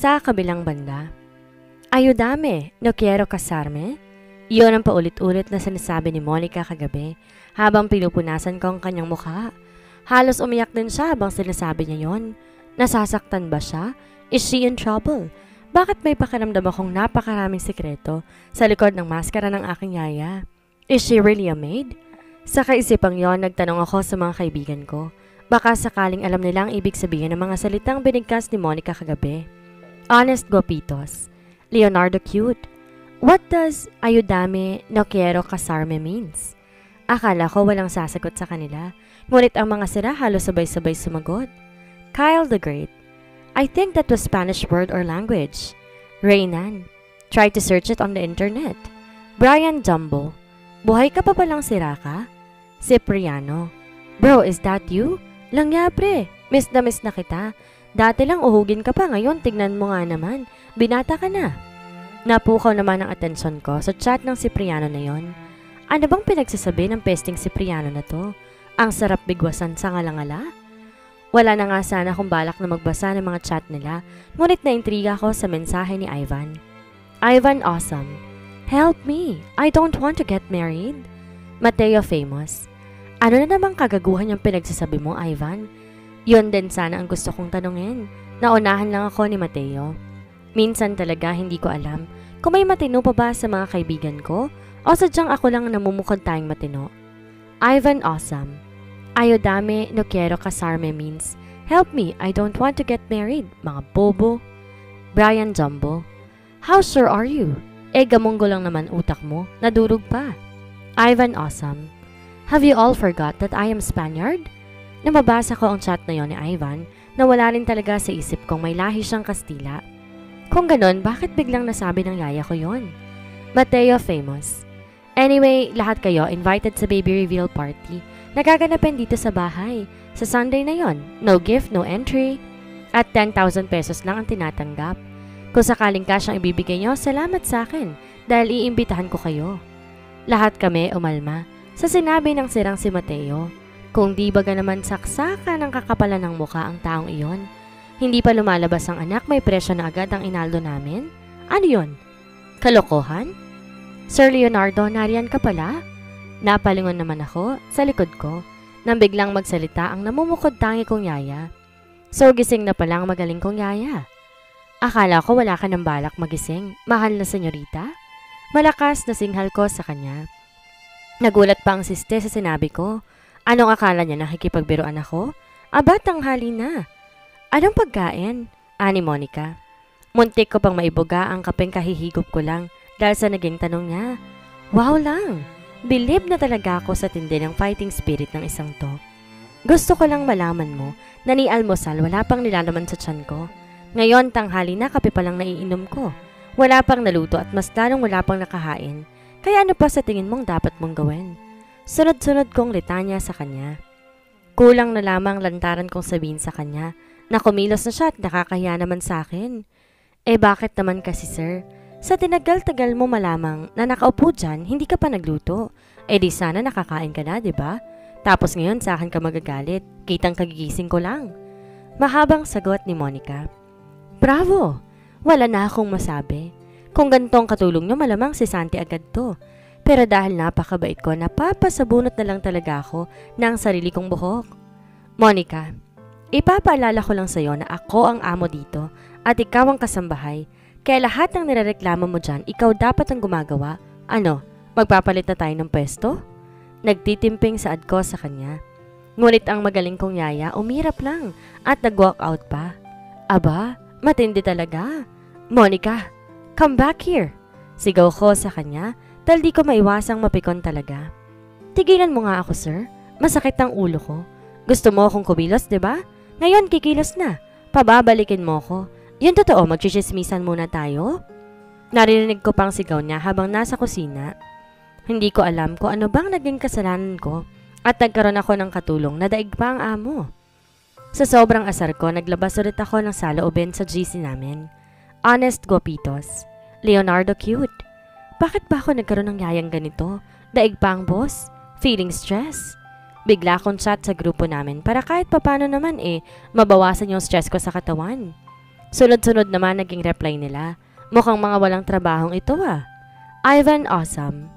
Sa kabilang banda, ayúdame, no quiero casarme? Iyon ang paulit-ulit na sinasabi ni Monica kagabi habang pinupunasan ko ang kanyang mukha. Halos umiyak din siya habang sinasabi niya yon. Nasasaktan ba siya? Is she in trouble? Bakit may pakiramdam akong napakaraming sikreto sa likod ng maskara ng aking yaya? Is she really a maid? Sa kaisipang yon, nagtanong ako sa mga kaibigan ko. Baka sakaling alam nila ang ibig sabihin ng mga salitang binigkas ni Monica kagabi. Honest Guapitos. Leonardo Cute. What does ayúdame, no quiero casarme means? Akala ko walang sasagot sa kanila, ngunit ang mga sira halos sabay-sabay sumagot. Kyle the Great. I think that was Spanish word or language. Reynan. Try to search it on the internet. Brian Jumbo. Buhay ka pa palang sira ka? Cipriano. Bro, is that you? Langya pre, miss na kita. Dati lang uhugin ka pa, ngayon tignan mo nga naman. Binata ka na. Napukaw naman ang atensyon ko sa chat ng Cipriano na yon. Ano bang pinagsasabi ng pesting Cipriano na to? Ang sarap bigwasan sa ngalangala? Wala na nga sana kung balak na magbasa ng mga chat nila, ngunit naintriga ko sa mensahe ni Ivan. Ivan Awesome. Help me, I don't want to get married. Mateo Famous. Ano na namang kagaguhan yung pinagsasabi mo, Ivan? Yun din sana ang gusto kong tanungin. Naunahan lang ako ni Mateo. Minsan talaga hindi ko alam kung may matino pa ba sa mga kaibigan ko o sadyang ako lang namumukod tayong matino. Ivan Awesome. Ayúdame, no quiero casarme means help me, I don't want to get married, mga bobo. Brian Jumbo. How sure are you? Gamunggo lang naman utak mo, nadurog pa. Ivan Awesome. Have you all forgot that I am Spaniard? Namabasa ko ang chat na yon ni Ivan na wala rin talaga sa isip kong may lahi siyang Kastila. Kung ganon, bakit biglang nasabi ng yaya ko yon? Mateo Famous. Anyway, lahat kayo invited sa baby reveal party. Nagaganapin dito sa bahay. Sa Sunday na yon, no gift, no entry. At 10,000 pesos lang ang tinatanggap. Kung sakaling cash ang ibibigay nyo, salamat sa akin dahil iimbitahan ko kayo. Lahat kami umalma sa sinabi ng sirang si Mateo. Kung di baga naman saksaka ng kakapalan ng muka ang taong iyon. Hindi pa lumalabas ang anak, may presyo na agad ang inaldo namin? Ano yon? Kalokohan? Sir Leonardo, nariyan ka pala? Napalingon naman ako sa likod ko nang biglang magsalita ang namumukod tangi kong yaya. So gising na palang magaling kong yaya. Akala ko wala ka ng balak magising, mahal na senyorita. Malakas na singhal ko sa kanya. Nagulat pa ang siste sa sinabi ko. Anong akala niya, nakikipagbiruan ako? Aba, tanghali na. Anong pagkain? Ani Monica. Muntik ko pang maibuga ang kapeng kahihigop ko lang dahil sa naging tanong niya. Wow lang! Bilib na talaga ako sa tindi ng fighting spirit ng isang to. Gusto ko lang malaman mo na ni almusal wala pang nilalaman sa tiyan ko. Ngayon tanghali na, kape pa lang naiinom ko. Wala pang naluto at mas lalong wala pang nakahain. Kaya ano pa sa tingin mong dapat mong gawin? Sunod-sunod kong litanya sa kanya. Kulang na lamang lantaran kong sabihin sa kanya na kumilos na siya at nakakahiya naman sa akin. Bakit naman kasi sir? Sa tinagal-tagal mo malamang na nakaupo dyan, hindi ka pa nagluto. Di sana nakakain ka na, diba? Tapos ngayon sa akin ka magagalit, kitang kagigising ko lang. Mahabang sagot ni Monica. Bravo! Wala na akong masabi. Kung gantong katulong nyo, malamang si Santi agad to. Pero dahil napakabait ko, napapasabunot na lang talaga ako ng sarili kong buhok. Monica, ipapaalala ko lang sa'yo na ako ang amo dito at ikaw ang kasambahay. Kaya lahat ng nirereklamo mo dyan, ikaw dapat ang gumagawa. Ano, magpapalit na tayo ng pwesto? Nagtitimping saad ko sa kanya. Ngunit ang magaling kong yaya, umirap lang at nag-walk out pa. Aba, matindi talaga. Monica, come back here. Sigaw ko sa kanya, dahil di ko maiwasang mapikon talaga. Tigilan mo nga ako, sir. Masakit ang ulo ko. Gusto mo akong kumilos, diba? Ngayon, kikilos na. Pababalikin mo ko. Yun totoo, magchichismisan muna tayo? Narinig ko pang sigaw niya habang nasa kusina. Hindi ko alam kung ano bang naging kasalanan ko at nagkaroon ako ng katulong na daig pa ang amo. Sa sobrang asar ko, naglabas ulit ako ng saloobin sa GC namin. Honest Guapitos. Leonardo Cute. Bakit ba ako nagkaroon ng yayang ganito? Daig pa ang boss? Feeling stress? Bigla akong chat sa grupo namin para kahit papano naman mabawasan yung stress ko sa katawan. Sunod-sunod naman naging reply nila. Mukhang mga walang trabahong ito ah. Ivan awesome.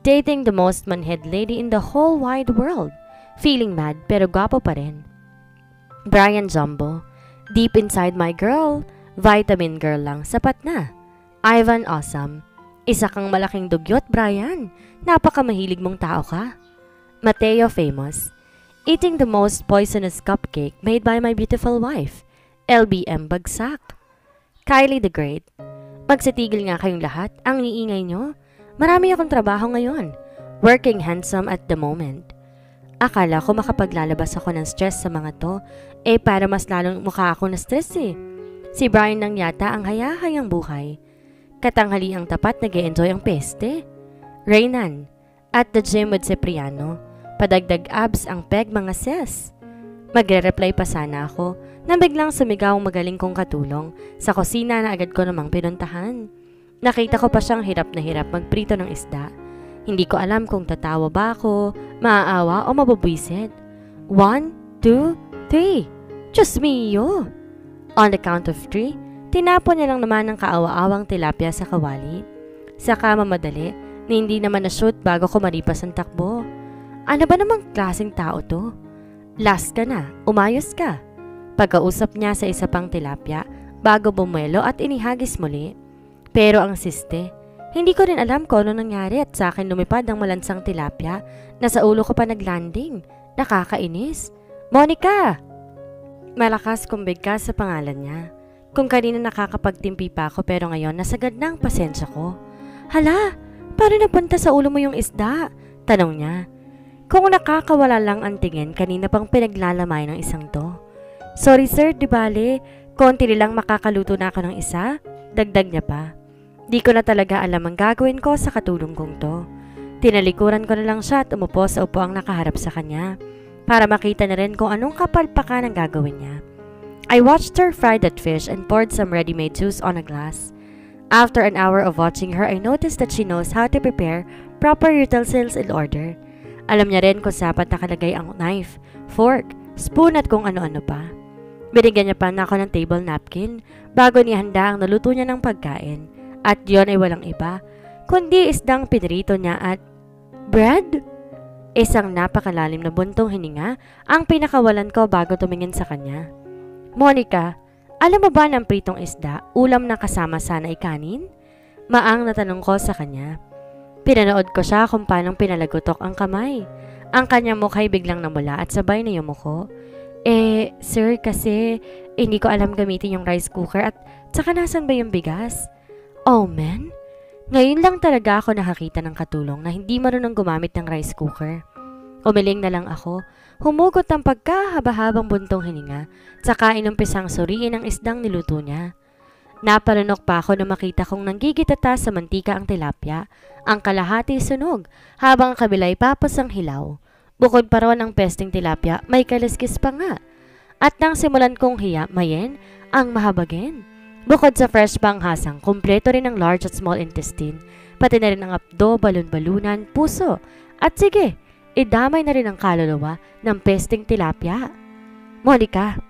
Dating the most manhead lady in the whole wide world. Feeling mad pero gwapo pa rin. Brian Jumbo. Deep inside my girl. Vitamin girl lang, sapat na. Ivan awesome. Isa kang malaking dugyot, Brian. Napakamahilig mong tao ka. Mateo famous. Eating the most poisonous cupcake made by my beautiful wife. LBM bagsak. Kylie the Great. Magsitigil nga kayong lahat, ang iingay nyo. Marami akong trabaho ngayon. Working handsome at the moment. Akala ko makapaglalabas ako ng stress sa mga to, para mas lalong mukha ako na stress eh. Si Brian lang yata ang hayahayang buhay. Katanghali ang tapat nag-e-enjoy ang peste. Reynan. At the gym with Cipriano. Padagdag abs ang peg mga sis. Magre-reply pa sana ako na biglang sumigaw magaling kong katulong sa kusina na agad ko namang pinuntahan. Nakita ko pa siyang hirap na hirap magprito ng isda. Hindi ko alam kung tatawa ba ako, maaawa o mabubwisit. 1, 2, 3. Diyos mio! On the count of 3, tinapon niya lang naman ng kaawa-awang tilapia sa kawali. Saka mamadali na hindi naman na-shoot bago ko maripas ang takbo. Ano ba namang klaseng tao to? Last ka na, umayos ka. Pagkausap niya sa isa pang tilapia bago bumuelo at inihagis muli. Pero ang siste, hindi ko rin alam kung ano nangyari at sa akin lumipad ang malansang tilapia na sa ulo ko pa naglanding. Nakakainis. Monica! Malakas kumbig ka sa pangalan niya. Kung kanina nakakapagtimpi pa ako pero ngayon nasagad na ang pasensya ko. Hala, paano napunta sa ulo mo yung isda? Tanong niya. Kung nakakawala lang ang tingin, kanina pang pinaglalamay ng isang to. Sorry sir, di bale, konti lang makakaluto na ako ng isa. Dagdag niya pa. Di ko na talaga alam ang gagawin ko sa katulong kong to. Tinalikuran ko na lang siya at umupo sa upuang nakaharap sa kanya para makita na rin kung anong kapalpakan ang gagawin niya. I watched her fry that fish and poured some ready-made juice on a glass. After an hour of watching her, I noticed that she knows how to prepare proper utensils in order. Alam niya rin kung sapat nakalagay ang knife, fork, spoon at kung ano-ano pa. Binigyan niya pa na ako ng table napkin bago nihanda ang naluto niya ng pagkain. At yon ay walang iba, kundi isdang pinirito niya at bread? Isang napakalalim na buntong hininga ang pinakawalan ko bago tumingin sa kanya. Monica, alam mo ba ng pritong isda, ulam na kasama sana ikanin? Maang natanong ko sa kanya. Pinanood ko siya kung paanong pinalagutok ang kamay. Ang kanyang mukha'y biglang namula at sabay na yumuko. Sir, kasi hindi ko alam gamitin yung rice cooker at saka nasan ba yung bigas? Oh man, ngayon lang talaga ako nakakita ng katulong na hindi marunong gumamit ng rice cooker. Umiling na lang ako, humugot ang pagkahaba-habang buntong hininga, saka inumpisang suriin ang isdang niluto niya. Napalunok pa ako na makita kong nanggigitata sa mantika ang tilapia, ang kalahati sunog, habang ang kabila'y papos ang hilaw. Bukod pa ron ang pesting tilapia, may kaliskis pa nga. At nang simulan kong hiyamayin, ang mahabagin. Bukod sa fresh panghasang, kumpleto rin ang large at small intestine, pati na rin ang abdo, balon-balunan, puso. At sige, idamay na rin ang kaluluwa ng pesting tilapia. Monica,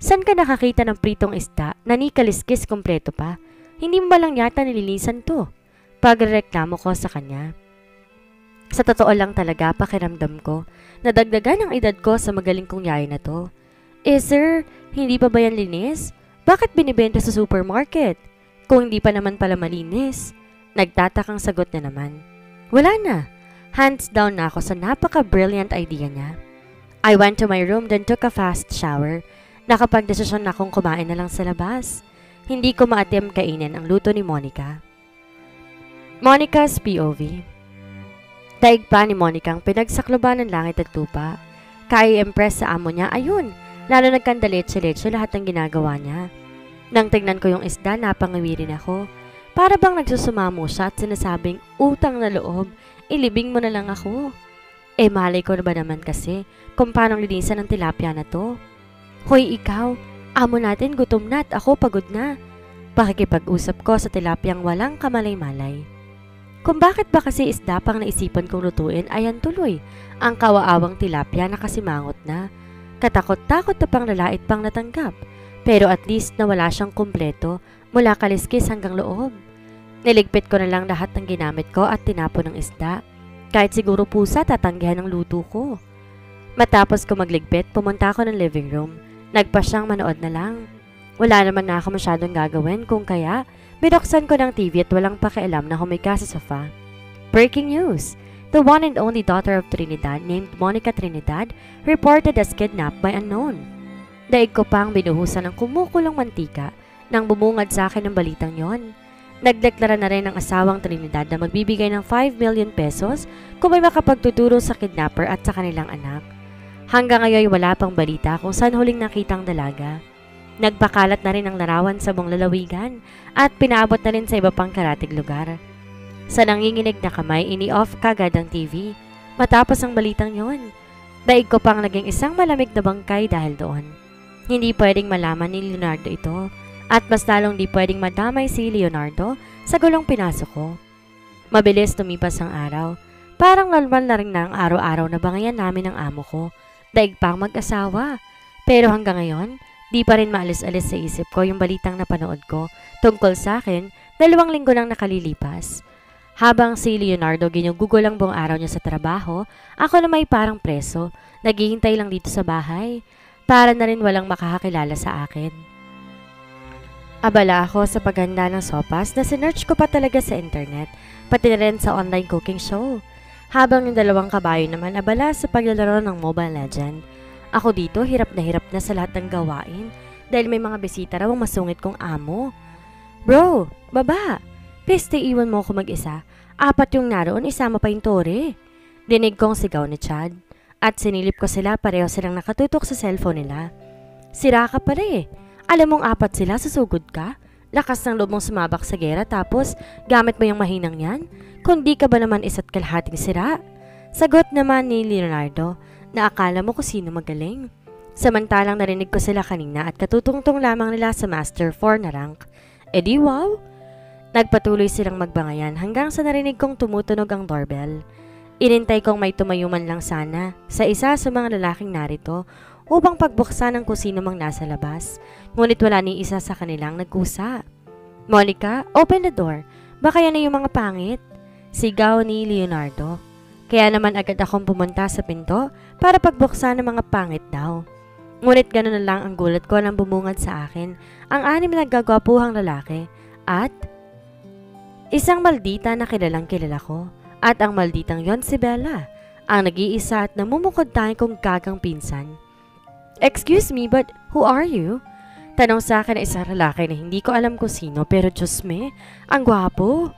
saan ka nakakita ng pritong isda na ni kaliskis kumpleto pa? Hindi mo ba lang yata nililisan to? Pagrereklamo ko sa kanya. Sa totoo lang talaga pakiramdam ko, nadagdagan ang edad ko sa magaling kong yaya na to. Sir, hindi pa ba yan linis? Bakit binibenta sa supermarket? Kung hindi pa naman pala malinis. Nagtatakang sagot na naman. Wala na. Hands down na ako sa napaka-brilliant idea niya. I went to my room then took a fast shower. Nakapagdesisyon na akong kumain na lang sa labas. Hindi ko maatim kainin ang luto ni Monica. Monica's POV. Daig pa ni Monica ang pinagsakloban ng langit at lupa. Kai-impress sa amo niya, ayun, lalo nagkandaletse-letse lahat ng ginagawa niya. Nang tignan ko yung isda, napangawi rin ako. Para bang nagsusumamo siya at sinasabing, utang na loob, ilibing mo na lang ako. Malay ko na ba naman kasi kung paano linisan ng tilapia na to. Hoy ikaw, amo natin gutom na at ako pagod na. Pakikipag-usap ko sa tilapiyang walang kamalay-malay. Kung bakit ba kasi isda pang naisipan kong lutuin, ayan tuloy, ang kawaawang tilapia na kasimangot na. Katakot-takot na pang lalait pang natanggap. Pero at least nawala siyang kumpleto mula kaliskis hanggang loob. Niligpit ko na lang lahat ng ginamit ko at tinapon ng isda. Kahit siguro pusa tatanggihan ng luto ko. Matapos ko magligpit, pumunta ako ng living room. Nagpa siyang manood na lang. Wala naman na ako masyadong gagawin kung kaya binuksan ko ng TV at walang pakialam na humiga sa sofa. Breaking news! The one and only daughter of Trinidad named Monica Trinidad reported as kidnapped by unknown. Daig ko pang binuhusan ng kumukulong mantika nang bumungad sa akin ang balitang yon. Nagdeklara na rin ang asawang Trinidad na magbibigay ng 5 million pesos kung may makapagtuturo sa kidnapper at sa kanilang anak. Hanggang ngayon wala pang balita kung saan huling nakitang dalaga. Nagpakalat na rin ang larawan sa buong lalawigan at pinaabot na rin sa iba pang karatig lugar. Sa nanginginig na kamay, ini-off kagad ang TV. Matapos ang balitang yon, daig ko pang naging isang malamig na bangkay dahil doon. Hindi pwedeng malaman ni Leonardo ito. At mas lalong di pwedeng madamay si Leonardo sa gulong pinasok ko. Mabilis tumipas ang araw. Parang normal na rin na ang araw-araw na bangayan namin ng amo ko. Daig pang mag-asawa. Pero hanggang ngayon, di pa rin maalis-alis sa isip ko yung balitang napanood ko tungkol sa akin 2 linggo lang nakalilipas. Habang si Leonardo ginugugol ang buong araw niya sa trabaho, ako na may parang preso, naghihintay lang dito sa bahay. Para na rin walang makakakilala sa akin. Abala ako sa paghanda ng sopas na sinearch ko pa talaga sa internet, pati na rin sa online cooking show. Habang yung 2 kabayo naman abala sa paglalaro ng Mobile Legend. Ako dito hirap na sa lahat ng gawain dahil may mga bisita raw ang masungit kong amo. Bro, baba, peste iwan mo ako mag-isa. 4 yung naroon, isama pa yung tore. Dinig kong sigaw ni Chad at sinilip ko sila, pareho silang nakatutok sa cellphone nila. Sira ka pala eh. Alam mong 4 sila, susugod ka? Lakas ng loob mong sumabak sa gera tapos gamit mo yung mahinang yan? Kundi ka ba naman isa't kalahating sira? Sagot naman ni Leonardo na akala mo kung sino magaling. Samantalang narinig ko sila kanina at katutungtong lamang nila sa Master 4 na rank. E di wow! Nagpatuloy silang magbangayan hanggang sa narinig kong tumutunog ang doorbell. Inintay kong may tumayuman lang sana sa isa sa mga lalaking narito upang pagbuksan ng kung sino mang nasa labas. Ngunit wala ni isa sa kanilang nagkusa. Monica, open the door. Baka yan na yung mga pangit. Sigaw ni Leonardo. Kaya naman agad akong pumunta sa pinto para pagbuksan ng mga pangit daw. Ngunit gano'n na lang ang gulat ko nang bumungad sa akin ang 6 na gagwapuhang lalaki at isang maldita na kilalang kilala ko. At ang malditang yon si Bella, ang nag-iisa at namumukod tayong kong gagang pinsan. Excuse me, but who are you? Tanong sa akin na isang lalaki na hindi ko alam kung sino pero Diyos me, ang gwapo.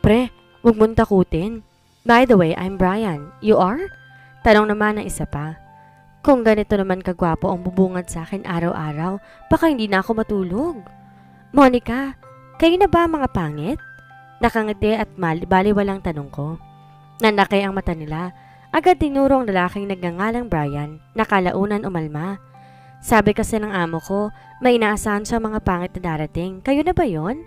Pre, huwag mong takutin. By the way, I'm Brian. You are? Tanong naman ng isa pa. Kung ganito naman kagwapo ang bubungad sa akin araw-araw, baka hindi na ako matulog. Monica, kayo na ba mga pangit? Nakangiti at baliwalang tanong ko. Nanakay ang mata nila. Agad tinuro ang lalaking nagngangalang Brian na kalaunan umalma. Sabi kasi ng amo ko, may inaasahan siya mga pangit na darating. Kayo na ba yon?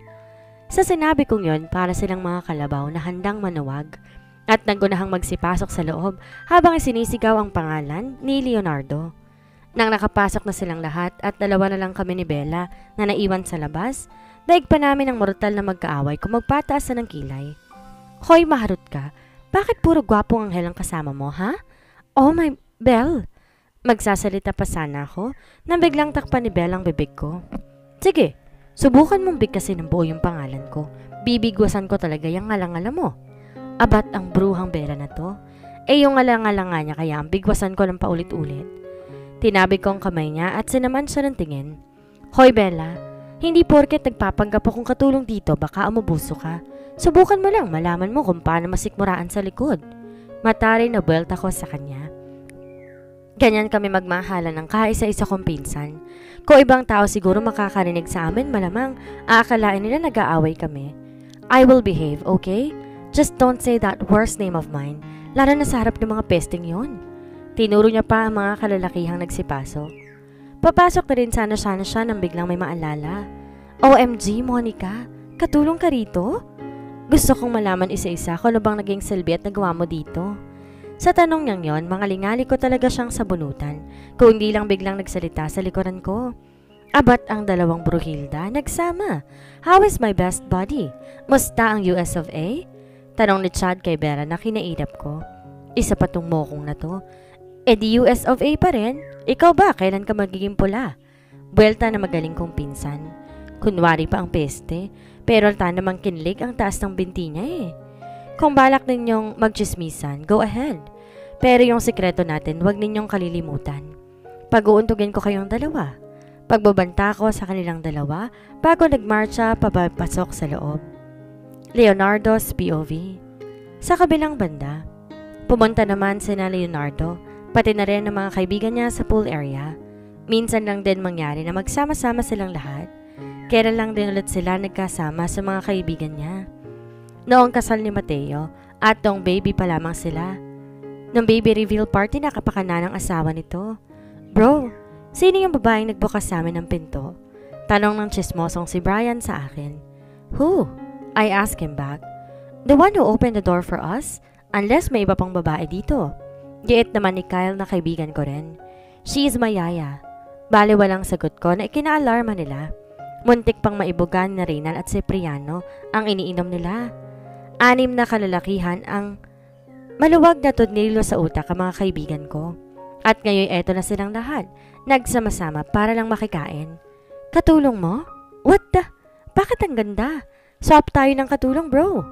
Sa sinabi kong yon, para silang mga kalabaw na handang manuwag at nagunahang magsipasok sa loob habang isinisigaw ang pangalan ni Leonardo. Nang nakapasok na silang lahat at 2 na lang kami ni Bella na naiwan sa labas, daig pa namin ang mortal na magkaaway kung magpataas na ng kilay. Hoy, maharot ka. Bakit puro gwapong anghel ang kasama mo, ha? Oh my, Belle! Magsasalita pa sana ako nang biglang takpan ni Belle ang bibig ko. Sige, subukan mong bigkasin ng buo yung pangalan ko. Bibigwasan ko talaga yung ngalangala mo. Abat ang bruhang Bella na to. Yung ngalangala nga niya kaya ang bigwasan ko ng paulit-ulit. Tinabi ko ang kamay niya at sinaman siya ng tingin. Hoy Bella, hindi porket nagpapanggap akong katulong dito baka umubuso ka. Subukan mo lang malaman mo kung paano masikmuraan sa likod. Matari na buwelta ko sa kanya. Ganyan kami magmahalan ng kaisa-isa kong pinsan. Kung ibang tao siguro makakarinig sa amin, malamang aakalain nila nag-aaway kami. I will behave, okay? Just don't say that worst name of mine, lalo na sa harap ng mga pesting yon. Tinuro niya pa ang mga kalalakihang nagsipasok. Papasok na rin sana siya nang biglang may maalala. OMG, Monica, katulong ka rito? Gusto kong malaman isa-isa kung ano bang naging silbi at nagawa mo dito. Sa tanong niyang yon, mga lingali ko talaga siyang sabunutan, kung hindi lang biglang nagsalita sa likuran ko. Abat ang dalawang Bruhilda, nagsama. How is my best buddy? Musta ang US of A? Tanong ni Chad kay Bella na kinaidap ko. Isa pa tong mokong na to. Di US of A pa rin? Ikaw ba, kailan ka magiging pula? Buwelta na magaling kong pinsan. Kunwari pa ang peste, pero alta namang kinlig ang taas ng binti niya eh. Kung balak ninyong magchismisan, go ahead. Pero yung sikreto natin, huwag ninyong kalilimutan. Pag-uuntugin ko kayong dalawa. Pagbabanta ko sa kanilang dalawa bago nagmarcha papasok sa loob. Leonardo's POV. Sa kabilang banda, pumunta naman sina Leonardo, pati na rin ang mga kaibigan niya sa pool area. Minsan lang din mangyari na magsama-sama silang lahat. Kailan lang din ulit sila nagkasama sa mga kaibigan niya. Noong kasal ni Mateo at noong baby pa lamang sila. Noong baby reveal party nakapakana ng asawa nito. Bro, sino yung babaeng nagbukas sa amin ng pinto? Tanong ng chismosong si Brian sa akin. Who? I asked him back. The one who opened the door for us? Unless may iba pang babae dito. Giit naman ni Kyle na kaibigan ko rin. She is my yaya. Bale walang sagot ko na ikinaalarma nila. Muntik pang maibugan na Reynal at Cipriano ang iniinom nila. 6 na kalalakihan ang maluwag na tudnilo sa utak ang mga kaibigan ko. At ngayon eto na silang lahat, nagsama-sama para lang makikain. Katulong mo? What the? Bakit ang ganda? Swap tayo ng katulong bro.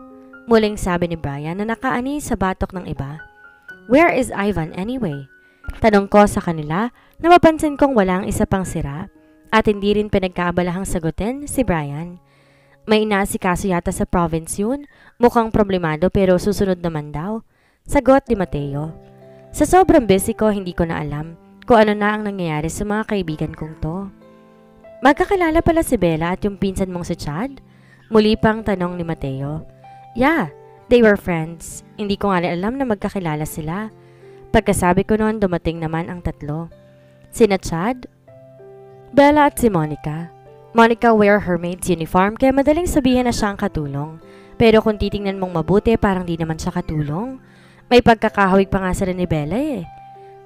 Muling sabi ni Brian na nakaani sa batok ng iba. Where is Ivan anyway? Tanong ko sa kanila na mapansin kong walang isa pang sira at hindi rin pinagkaabalahang sagutin si Brian. May inaasikaso yata sa province yun, mukhang problemado pero susunod naman daw. Sagot ni Mateo. Sa sobrang busy ko, hindi ko na alam kung ano na ang nangyayari sa mga kaibigan kong to. Magkakilala pala si Bella at yung pinsan mong si Chad? Muli pang tanong ni Mateo. Yeah, they were friends. Hindi ko nga alam na magkakilala sila. Pagkasabi ko noon, dumating naman ang tatlo. Sina Chad, Bella at si Monica. Monica wear her maid's uniform kaya madaling sabihin na siya ang katulong. Pero kung titingnan mong mabuti, parang di naman siya katulong. May pagkakahawig pa nga sila ni Bella eh.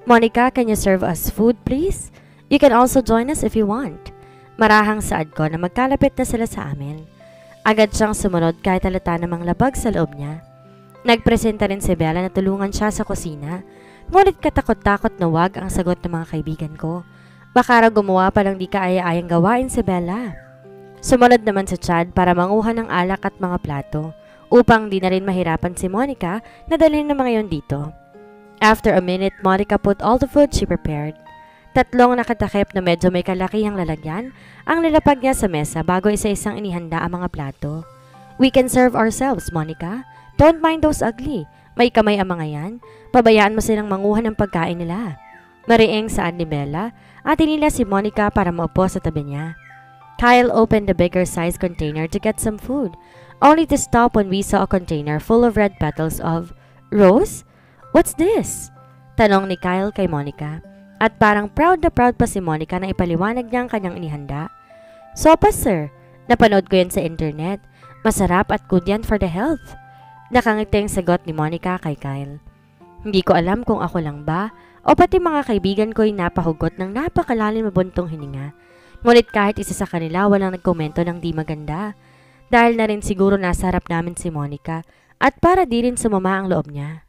Monica, can you serve us food please? You can also join us if you want. Marahang saad ko na magkalapit na sila sa amin. Agad siyang sumunod kahit halata namang labag sa loob niya. Nagpresenta rin si Bella na tulungan siya sa kusina. Ngunit katakot-takot na wag ang sagot ng mga kaibigan ko. Baka gumawa pa lang di kaaya-ayang gawain si Bella. Sumunod naman sa Chad para manguha ng alak at mga plato. Upang di na rin mahirapan si Monica na dalhin ng mga yon dito. After a minute, Monica put all the food she prepared. 3 nakatakip na medyo may kalakihang lalagyan ang nilapag niya sa mesa bago isa-isang inihanda ang mga plato. We can serve ourselves, Monica. Don't mind those ugly. May kamay ang mga yan. Pabayaan mo silang manguha ng pagkain nila. Mariing saad ni Bella at inila si Monica para maupo sa tabi niya. Kyle opened the bigger size container to get some food. Only to stop when we saw a container full of red petals of rose? What's this? Tanong ni Kyle kay Monica. At parang proud na proud pa si Monica na ipaliwanag niya ang kanyang inihanda. Sopas sir, napanood ko yan sa internet. Masarap at good yan for the health. Nakangiting sagot ni Monica kay Kyle. Hindi ko alam kung ako lang ba o pati mga kaibigan ko'y napahugot ng napakalalim na buntong hininga. Ngunit kahit isa sa kanila walang nagkomento ng di maganda. Dahil na rin siguro nasa harap namin si Monica at para di rin sumama ang loob niya.